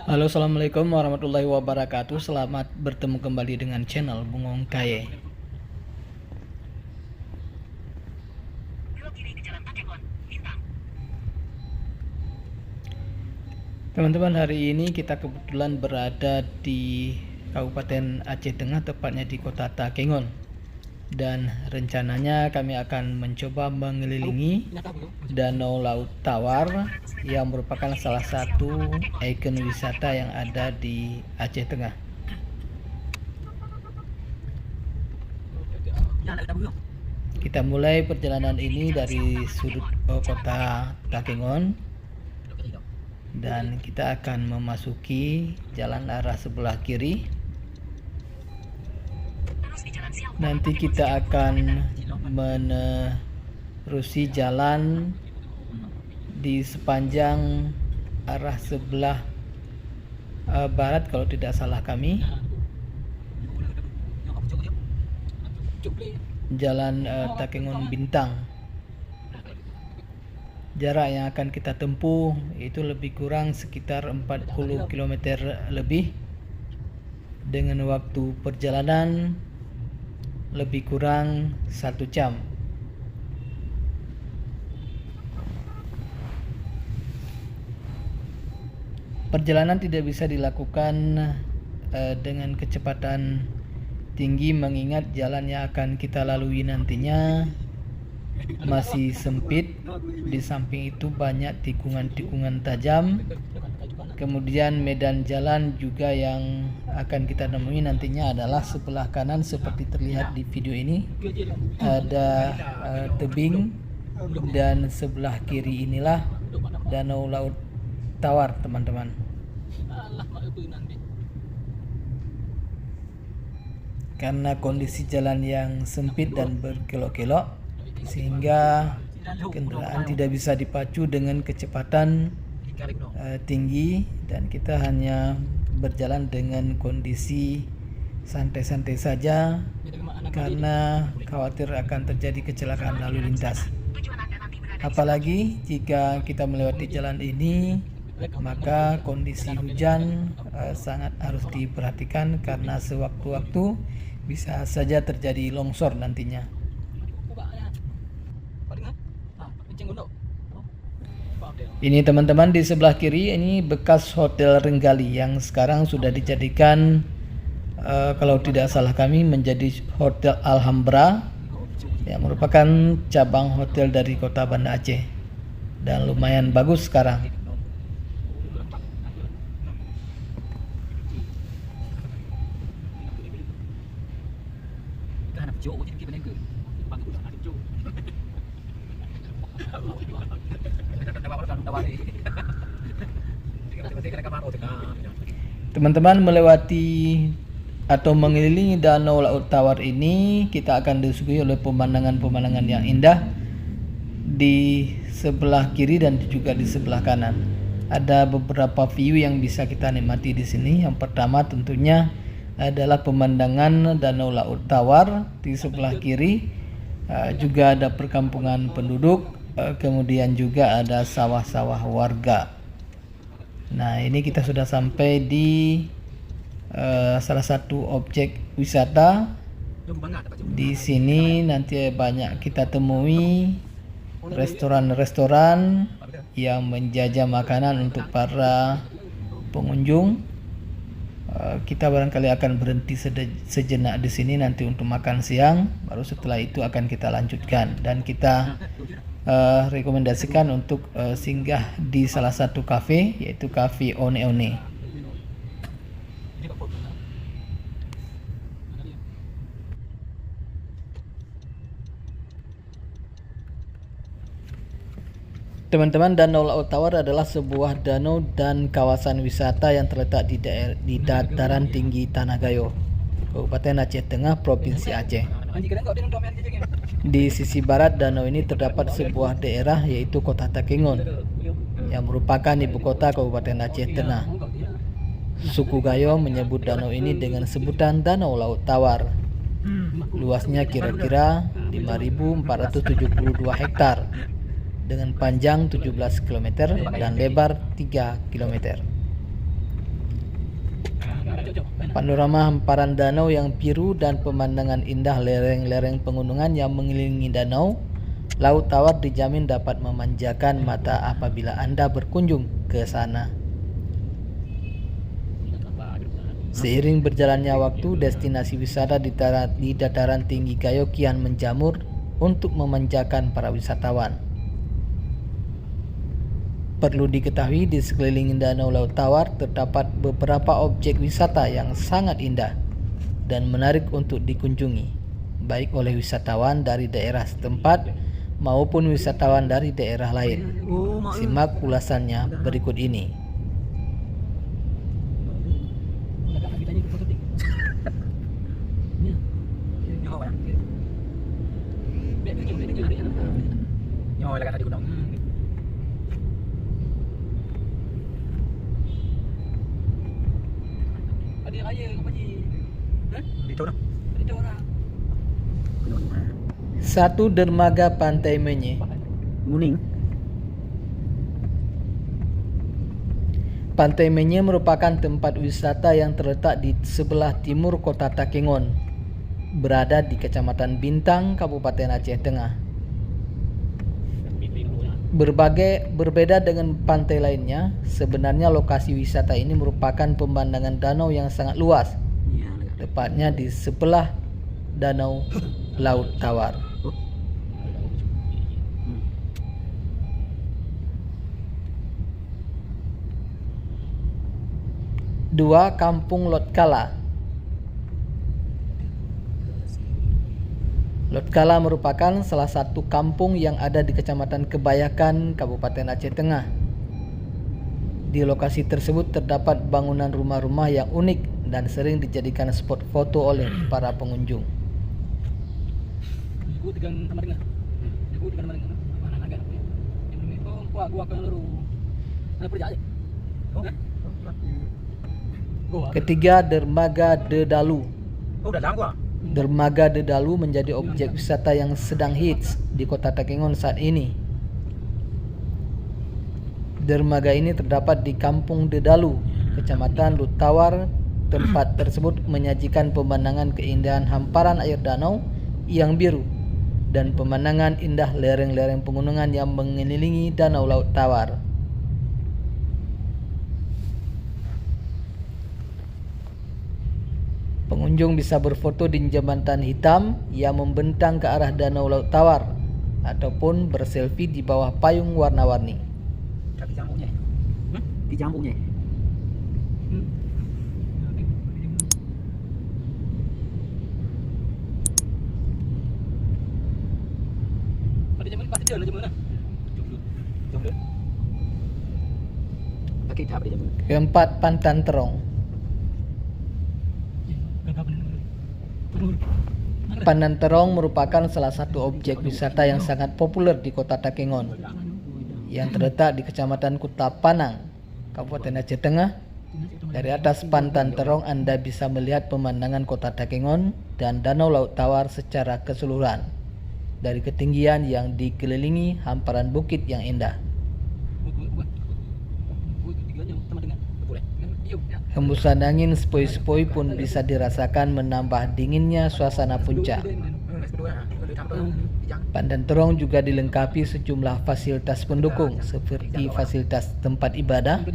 Halo, assalamualaikum warahmatullahi wabarakatuh. Selamat bertemu kembali dengan channel Bungong Kaye. Teman-teman, hari ini kita kebetulan berada di Kabupaten Aceh Tengah, tepatnya di Kota Takengon. Dan rencananya kami akan mencoba mengelilingi Danau Laut Tawar yang merupakan salah satu ikon wisata yang ada di Aceh Tengah. Kita mulai perjalanan ini dari sudut Kota Takengon dan kita akan memasuki jalan arah sebelah kiri. Nanti kita akan menerusi jalan di sepanjang arah sebelah barat kalau tidak salah kami, jalan Takengon Bintang. Jarak yang akan kita tempuh itu lebih kurang sekitar 40 km lebih, dengan waktu perjalanan lebih kurang 1 jam. Perjalanan tidak bisa dilakukan dengan kecepatan tinggi, mengingat jalan yang akan kita lalui nantinya masih sempit. Di samping itu banyak tikungan-tikungan tajam. Kemudian medan jalan juga yang akan kita temui nantinya adalah sebelah kanan seperti terlihat di video ini ada tebing, dan sebelah kiri inilah Danau Laut Tawar, teman-teman. Karena kondisi jalan yang sempit dan berkelok-kelok, sehingga kendaraan tidak bisa dipacu dengan kecepatan tinggi, dan kita hanya berjalan dengan kondisi santai-santai saja karena khawatir akan terjadi kecelakaan lalu lintas. Apalagi jika kita melewati jalan ini, maka kondisi hujan sangat harus diperhatikan karena sewaktu-waktu bisa saja terjadi longsor nantinya. Ini teman-teman, di sebelah kiri ini bekas Hotel Renggali yang sekarang sudah dijadikan kalau tidak salah kami menjadi Hotel Alhambra, yang merupakan cabang hotel dari Kota Banda Aceh, dan lumayan bagus sekarang. Teman-teman, melewati atau mengelilingi Danau Laut Tawar ini, kita akan disuguhi oleh pemandangan-pemandangan yang indah di sebelah kiri dan juga di sebelah kanan. Ada beberapa view yang bisa kita nikmati di sini. Yang pertama tentunya adalah pemandangan Danau Laut Tawar di sebelah kiri. Juga ada perkampungan penduduk, kemudian juga ada sawah-sawah warga. Nah, ini kita sudah sampai di salah satu objek wisata. Di sini nanti banyak kita temui restoran-restoran yang menjajah makanan untuk para pengunjung. Kita barangkali akan berhenti sejenak di sini nanti untuk makan siang, baru setelah itu akan kita lanjutkan, dan kita rekomendasikan untuk singgah di salah satu kafe, yaitu Cafe One One. Teman-teman, Danau Laut Tawar adalah sebuah danau dan kawasan wisata yang terletak di dataran tinggi Tanah Gayo, Kabupaten Aceh Tengah, Provinsi Aceh. Di sisi barat danau ini terdapat sebuah daerah, yaitu Kota Takengon, yang merupakan ibu kota Kabupaten Aceh Tengah. Suku Gayo menyebut danau ini dengan sebutan Danau Laut Tawar. Luasnya kira-kira 5.472 hektar dengan panjang 17 km dan lebar 3 km. Panorama hamparan danau yang biru dan pemandangan indah lereng-lereng pegunungan yang mengelilingi danau Laut Tawar dijamin dapat memanjakan mata apabila Anda berkunjung ke sana. Seiring berjalannya waktu, destinasi wisata di dataran tinggi Gayo kian menjamur untuk memanjakan para wisatawan. Perlu diketahui di sekeliling danau Laut Tawar terdapat beberapa objek wisata yang sangat indah dan menarik untuk dikunjungi, baik oleh wisatawan dari daerah setempat maupun wisatawan dari daerah lain. Simak ulasannya berikut ini. Satu dermaga Pantai Menye. Pantai Menye merupakan tempat wisata yang terletak di sebelah timur kota Takengon, berada di Kecamatan Bintang, Kabupaten Aceh Tengah. Berbeda dengan pantai lainnya, sebenarnya lokasi wisata ini merupakan pemandangan danau yang sangat luas, tepatnya di sebelah danau Laut Tawar. Dua, Kampung Lotkala. Lotkala merupakan salah satu kampung yang ada di Kecamatan Kebayakan, Kabupaten Aceh Tengah. Di lokasi tersebut terdapat bangunan rumah-rumah yang unik dan sering dijadikan spot foto oleh para pengunjung. Ketiga, Dermaga Dedalu. Dermaga Dedalu menjadi objek wisata yang sedang hits di kota Takengon saat ini. Dermaga ini terdapat di Kampung Dedalu, Kecamatan Laut Tawar. Tempat tersebut menyajikan pemandangan keindahan hamparan air danau yang biru dan pemandangan indah lereng-lereng pegunungan yang mengelilingi danau Laut Tawar. Pengunjung bisa berfoto di jembatan hitam yang membentang ke arah danau Laut Tawar ataupun berselfie di bawah payung warna-warni. Keempat, Pantan Terong. Pantan Terong merupakan salah satu objek wisata yang sangat populer di kota Takengon yang terletak di Kecamatan Kuta Panang, Kabupaten Aceh Tengah. Dari atas Pantan Terong Anda bisa melihat pemandangan kota Takengon dan danau Laut Tawar secara keseluruhan dari ketinggian yang dikelilingi hamparan bukit yang indah. Hembusan angin sepoi-sepoi pun bisa dirasakan menambah dinginnya suasana puncak. Pantan Terong juga dilengkapi sejumlah fasilitas pendukung seperti fasilitas tempat ibadah,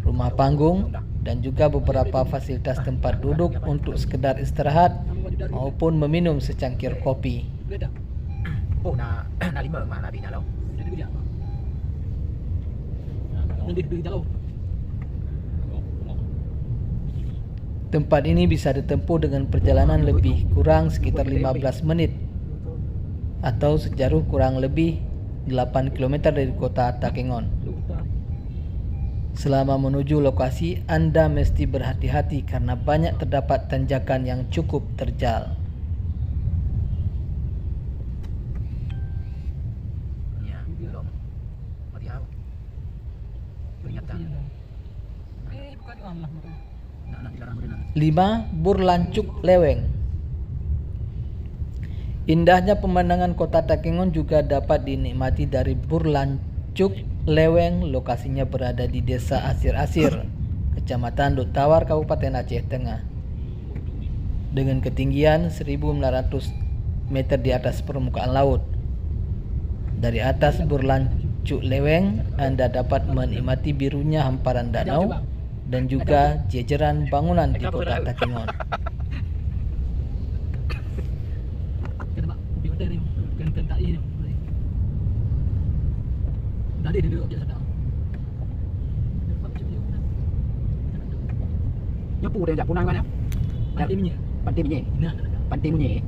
rumah panggung, dan juga beberapa fasilitas tempat duduk untuk sekedar istirahat maupun meminum secangkir kopi. Tempat ini bisa ditempuh dengan perjalanan lebih kurang sekitar 15 menit atau sejauh kurang lebih 8 km dari kota Takengon. Selama menuju lokasi, Anda mesti berhati-hati karena banyak terdapat tanjakan yang cukup terjal. Lima, Burlancuk Leweng. Indahnya pemandangan kota Takengon juga dapat dinikmati dari Burlancuk Leweng. Lokasinya berada di Desa Asir-Asir, Kecamatan Lut Tawar, Kabupaten Aceh Tengah. Dengan ketinggian 1.900 meter di atas permukaan laut. Dari atas berlancuk leweng, Anda dapat menikmati birunya hamparan danau dan juga jejeran bangunan di kota Takengon. Nyapu dia jak punang mana? Pantai Munyi. Pantai Munyi. Pantai Munyi.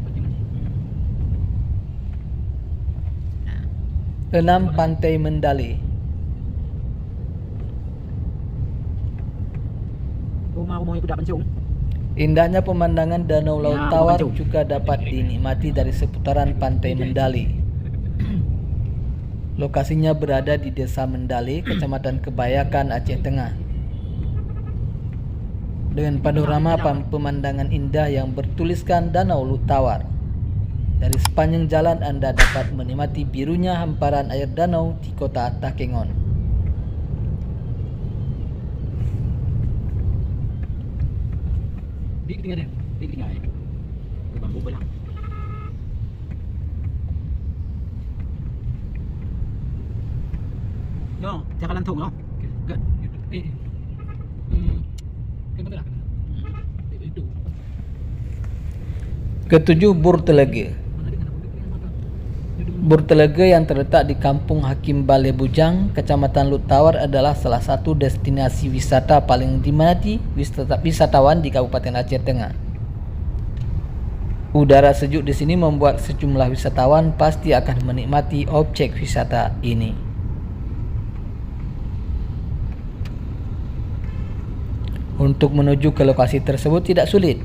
6. Pantai Mendali. Rumah-rumah itu dah pencung. Indahnya pemandangan Danau Laut Ya, Tawar Bancu. juga dapat dinikmati dari seputaran Pantai Mendali. Lokasinya berada di Desa Mendali, Kecamatan Kebayakan, Aceh Tengah. Dengan panorama pemandangan indah yang bertuliskan Danau Laut Tawar. Dari sepanjang jalan Anda dapat menikmati birunya hamparan air danau di kota Takengon. Di ketinggian dia. Di ketinggian. Bambu belang. Yo, jangan lantung yo. Good. Ketujuh, Burtelege. Burtelege yang terletak di Kampung Hakim Balai Bujang, Kecamatan Lut Tawar adalah salah satu destinasi wisata paling diminati wisatawan di Kabupaten Aceh Tengah. Udara sejuk di sini membuat sejumlah wisatawan pasti akan menikmati objek wisata ini. Untuk menuju ke lokasi tersebut tidak sulit.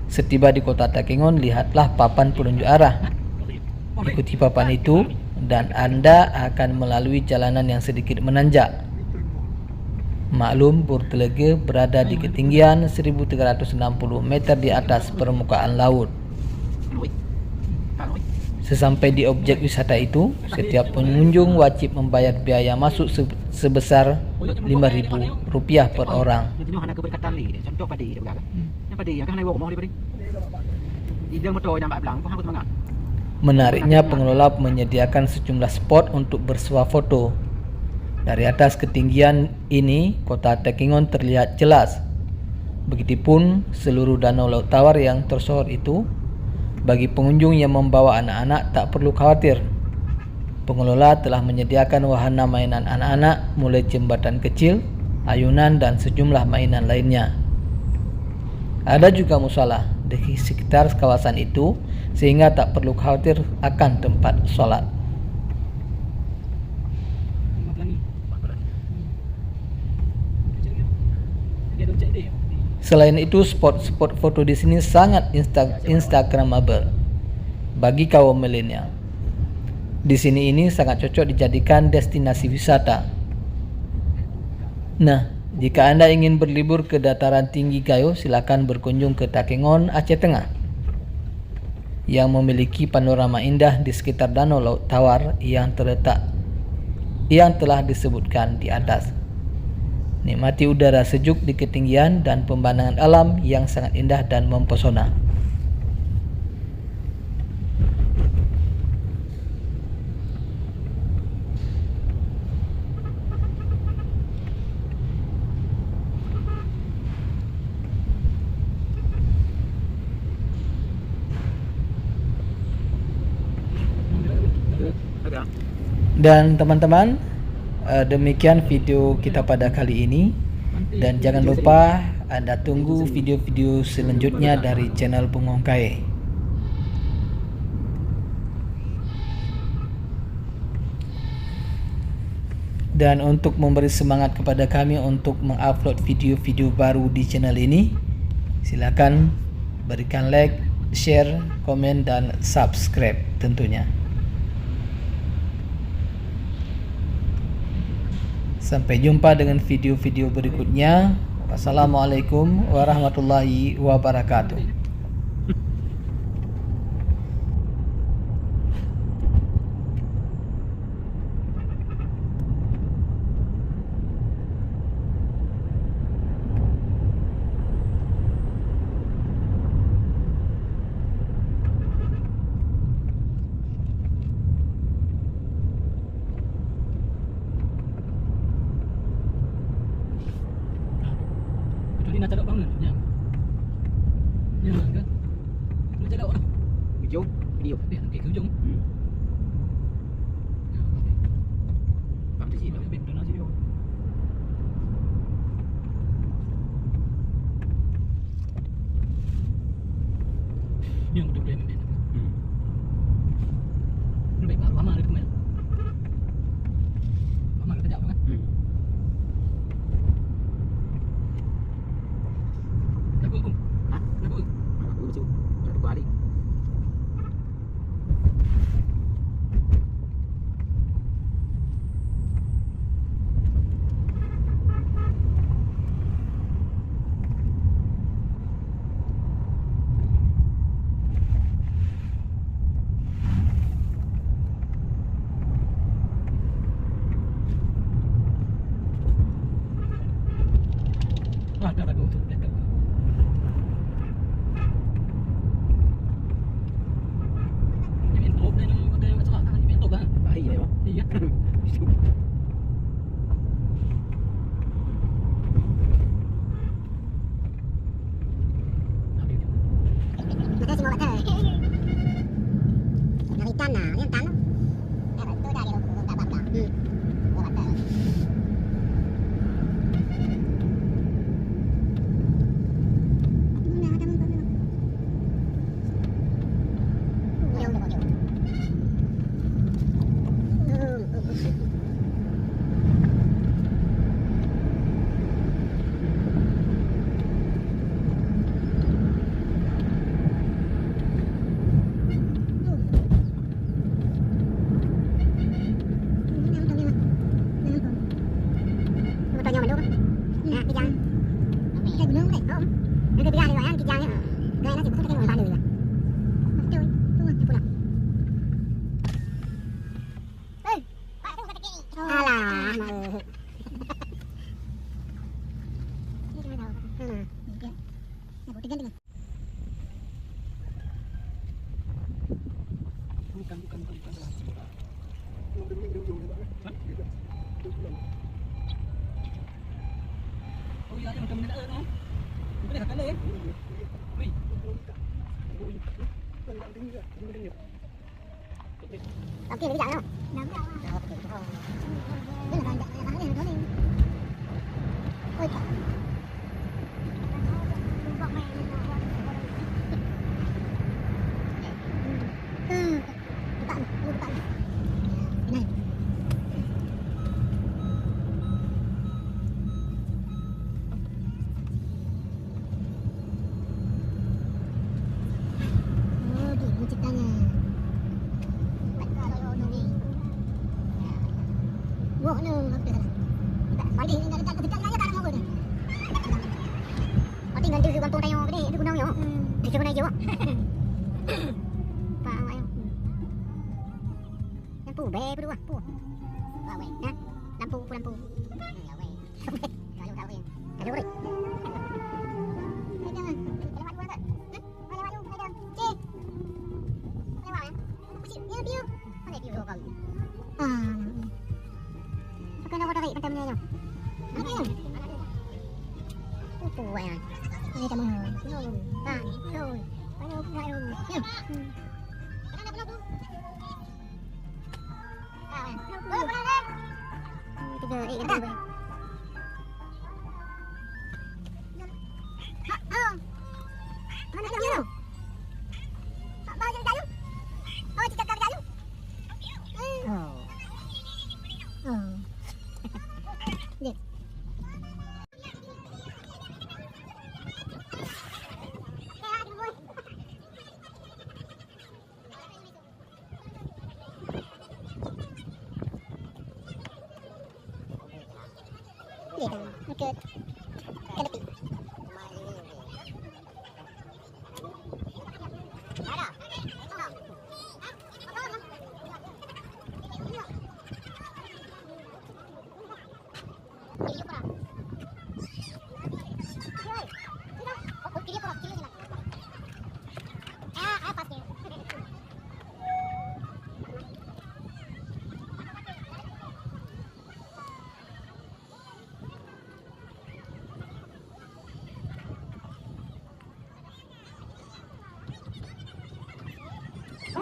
Setiba di kota Takengon, lihatlah papan penunjuk arah. Ikuti papan itu dan Anda akan melalui jalanan yang sedikit menanjak. Maklum, Burtelege berada di ketinggian 1.360 meter di atas permukaan laut. Sesampai di objek wisata itu, setiap pengunjung wajib membayar biaya masuk sebesar Rp5.000 per orang. Menariknya, pengelola menyediakan sejumlah spot untuk bersuah foto. Dari atas ketinggian ini, kota Takengon terlihat jelas. Begitupun seluruh Danau Laut Tawar yang tersohor itu. Bagi pengunjung yang membawa anak-anak tak perlu khawatir. Pengelola telah menyediakan wahana mainan anak-anak mulai jembatan kecil, ayunan dan sejumlah mainan lainnya. Ada juga musola di sekitar kawasan itu sehingga tak perlu khawatir akan tempat sholat. Selain itu, spot-spot foto di sini sangat instagramable bagi kaum milenial. Di sini ini sangat cocok dijadikan destinasi wisata. Nah, jika Anda ingin berlibur ke dataran tinggi Gayo, silakan berkunjung ke Takengon, Aceh Tengah, yang memiliki panorama indah di sekitar Danau Laut Tawar yang telah disebutkan di atas. Nikmati udara sejuk di ketinggian dan pemandangan alam yang sangat indah dan mempesona. Dan teman-teman, demikian video kita pada kali ini. Dan jangan lupa Anda tunggu video-video selanjutnya dari channel Bungong Kae. Dan untuk memberi semangat kepada kami untuk mengupload video-video baru di channel ini, silakan berikan like, share, komen, dan subscribe tentunya. Sampai jumpa dengan video-video berikutnya. Wassalamualaikum warahmatullahi wabarakatuh. Ya kan. Lu cakap apa? Video. Video. Dia nak ke hujung. Bang di sini. Beb dah nasi dia. Yang udah boleh main. Lebih baru lama dia main. Lama kita jauh kan? Dah pun. Hah? Dah pun. Aku macam ada balik. Wah, dah ragu tu. Dah tahu. Ini intro dan ada macam apa? Ini intro kan? Bahaya ni bang. Iya. Makasih mau kata. Dari tanah, yang tanah. Kalau itu dari rumah tak apa. Gua kata. Mana ada mana? Ya udah kau. Tanya mana? Nah, kijang. Cái gunung đấy, không? Nó cái này gọi ăn kijang ấy. Cái nó chỉ có cái ngồi ba đường à. Trời, đúng rồi, phụ nào. Ê, bạn không có cái gì. À là mà. Cái cái đầu. Cái. Nó tinggal tinggal. Bukan. Oh iya, ada macam mana dah no. Boleh tak kali? Wei. Oke, đi dạo không? Nắm đâu. Cái là bạn này nó đi. Ôi trời. Bạn, bạn. Cái này. Oh, gini ceritanya. Gua ni apa dah? Balik ni dah dekat aja tak mau dia. Kau tinggal di kampung tayo gede, di gunung yo. Di sana aja, Pak. Pak ayo. Lampu be berdua, pu. Lawe, nah. Lampu. Lawe. Lalu tahu yang. Lalu rek. Jangan. Lewat gua tak? Lewat lu, ada. Cik. Lewat ya. Kucing, ya biu. Mana biu kau? Ah. Kena kau tarik macam ni aja. Mana ni? Pupu ya. Ini kamu. Ah, tu. Mana aku nak aku? Ya. Mana nak aku? Ah, boleh dah. Tiga, kata. Ah. Mana dia? Apa yang kayu? Oh, cakap kayu. Oh. Oh. Lihat. Lihat, ikut ke tepi.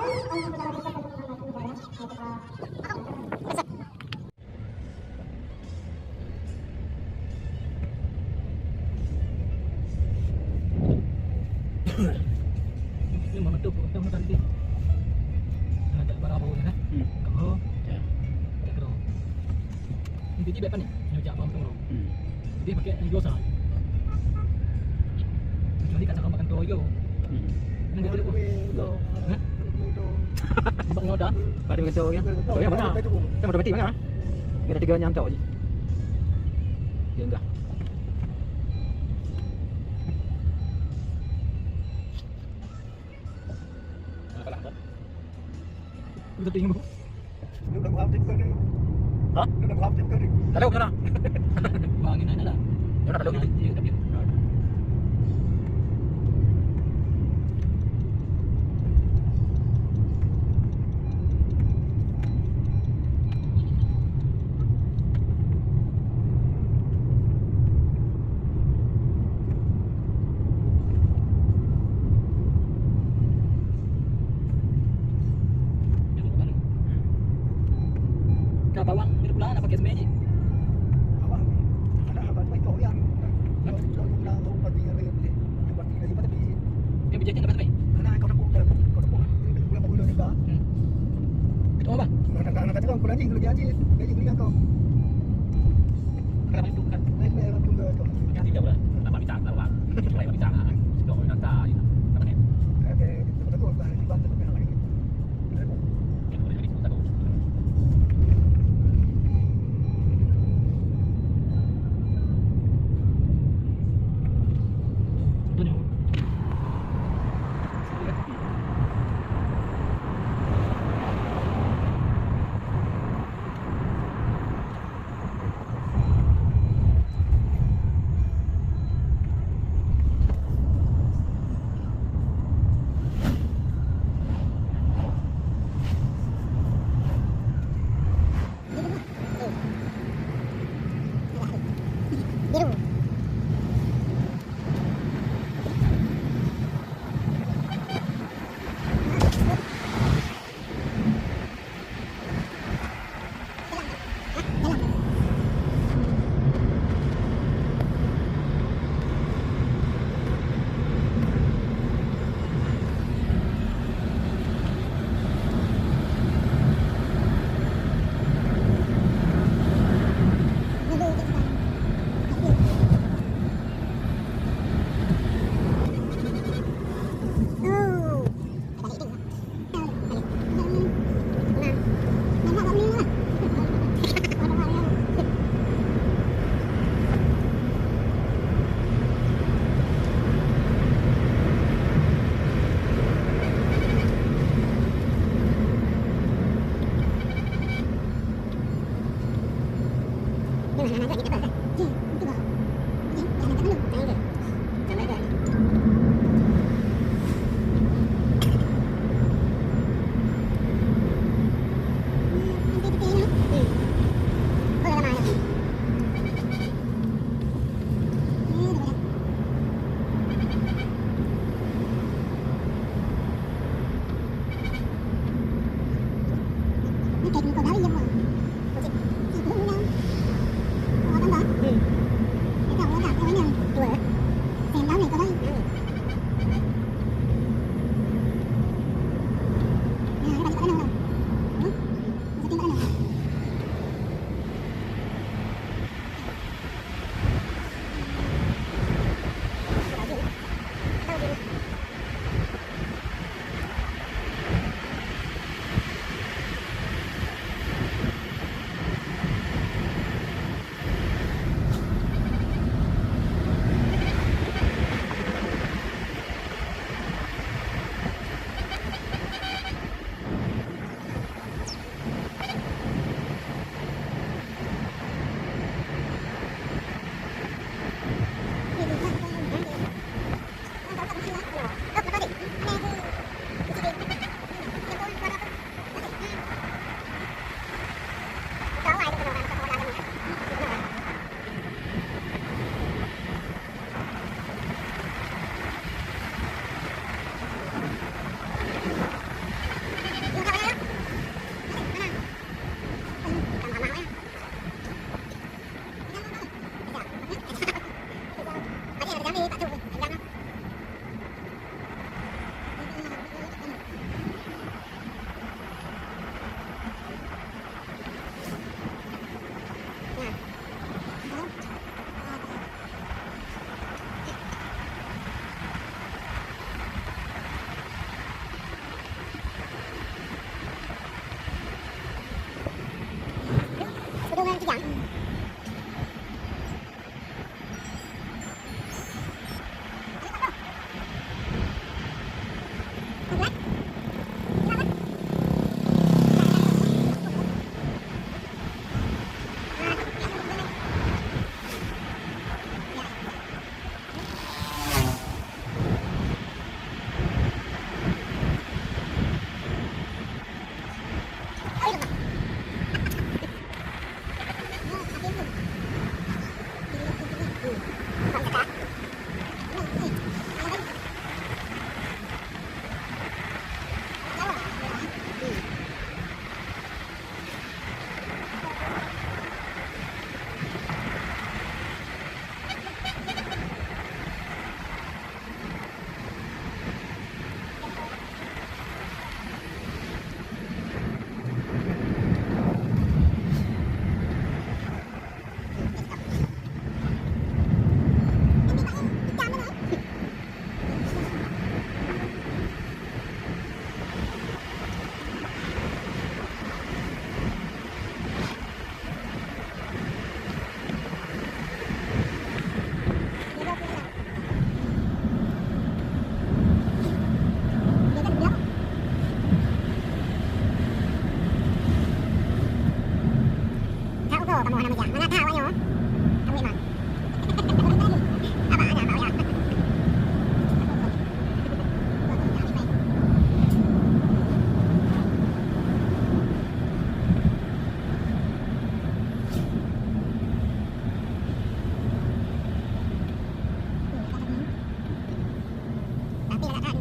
Ini mau metu kita mau tadi. Ada barang apa kan? Kalau Ya. ada kero. Ini dia apa nih? Nyocak apa tuh? Dia pakai anggosa. Kecuali kacang makan toyo. Ini dia tuh. Bang ngoda. Pada makan toyo. Toyo mana? Kita mau mati mana? Enggak ada 3 nyantau aja. Dia enggak. Kita tinggal. Lu udah update ke ni? Hah? Lu udah update ke ni? Tak tahu mana. Bangin aja lah. Jangan tak tahu gitu. Ya, tapi. Kau bawang di depan apa kes meja? Awak ada apa baik kau yang kau dah ubat dia ni. Ubat dia pada di. Dia berjanji dapat baik. Mana kau nak ini bulan bulan juga. Itu apa? Anak kata kau lagi gaji kau. Kenapa itu kan? Naik merah pun kau. Yang tidak boleh. Apa bicara bawang? Mulai bicara. Sudah orang nanti. Apa ni? Ada kata kau dah di bantu kau lagi. Yang boleh jadi kita tahu. Betul. Biru.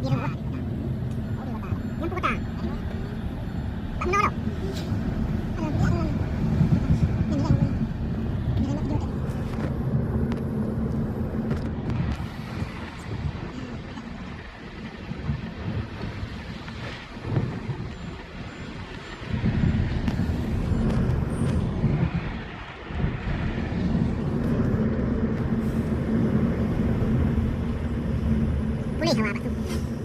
dia dong. Oh, dia kata. Yang kata. Tak benar tau. Ada dia ada. Ini lah. Ini nak video tak. Boleh sama apa tu?